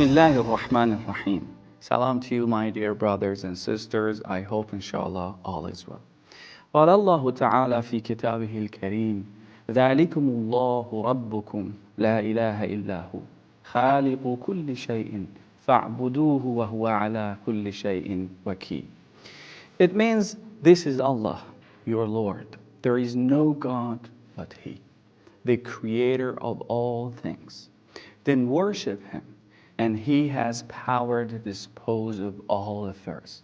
Bismillahir Rahmanir Rahim. Salam to you, my dear brothers and sisters. I hope, inshallah, all is well. قال الله تعالى في كتابه الكريم ذلكم الله ربكم لا إله إلا هو خالق كل شيء فاعبدوه وهو على كل شيء وكيل. It means this is Allah, your Lord. There is no God but He, the creator of all things. Then worship Him, and He has power to dispose of all affairs.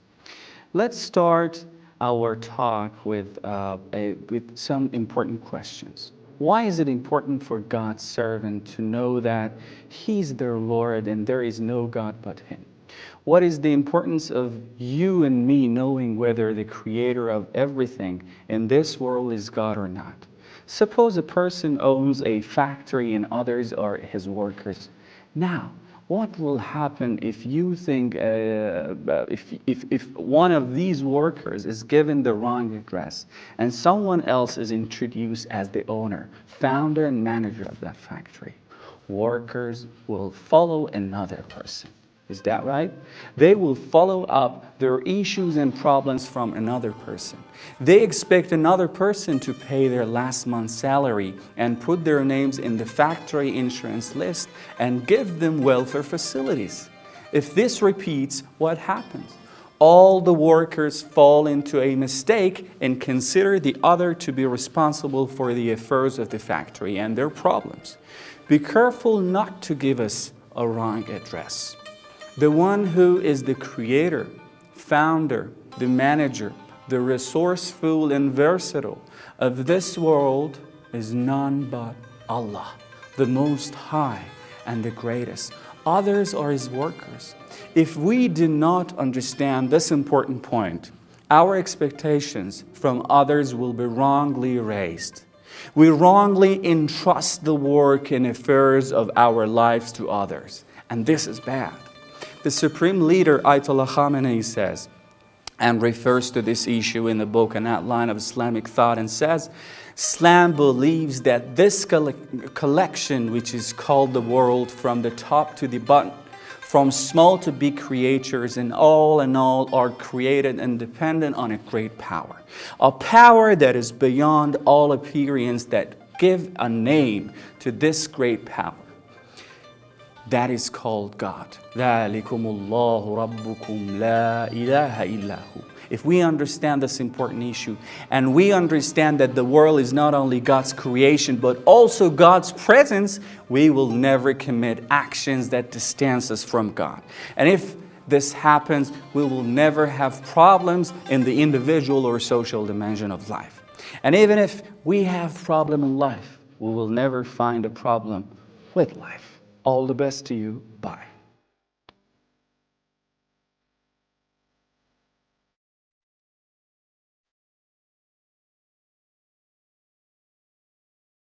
Let's start our talk with some important questions. Why is it important for God's servant to know that He's their Lord and there is no God but Him? What is the importance of you and me knowing whether the creator of everything in this world is God or not? Suppose a person owns a factory and others are his workers. Now, what will happen if you think, if one of these workers is given the wrong address and someone else is introduced as the owner, founder and manager of that factory? Workers will follow another person. Is that right? They will follow up their issues and problems from another person. They expect another person to pay their last month's salary and put their names in the factory insurance list and give them welfare facilities. If this repeats, what happens? All the workers fall into a mistake and consider the other to be responsible for the affairs of the factory and their problems. Be careful not to give us a wrong address. The one who is the creator, founder, the manager, the resourceful and versatile of this world is none but Allah, the Most High and the Greatest. Others are His workers. If we do not understand this important point, our expectations from others will be wrongly raised. We wrongly entrust the work and affairs of our lives to others, and this is bad. The Supreme Leader, Ayatollah Khamenei, says, and refers to this issue in the book An Outline of Islamic Thought, and says, Islam believes that this collection, which is called the world, from the top to the bottom, from small to big creatures, and all are created and dependent on a great power. A power that is beyond all appearance, that give a name to this great power. That is called God. ذَلِكُمُ اللَّهُ رَبُّكُمْ لَا إِلَهَ إِلَّا هُ. If we understand this important issue, and we understand that the world is not only God's creation, but also God's presence, we will never commit actions that distance us from God. And if this happens, we will never have problems in the individual or social dimension of life. And even if we have problem in life, we will never find a problem with life. All the best to you. Bye.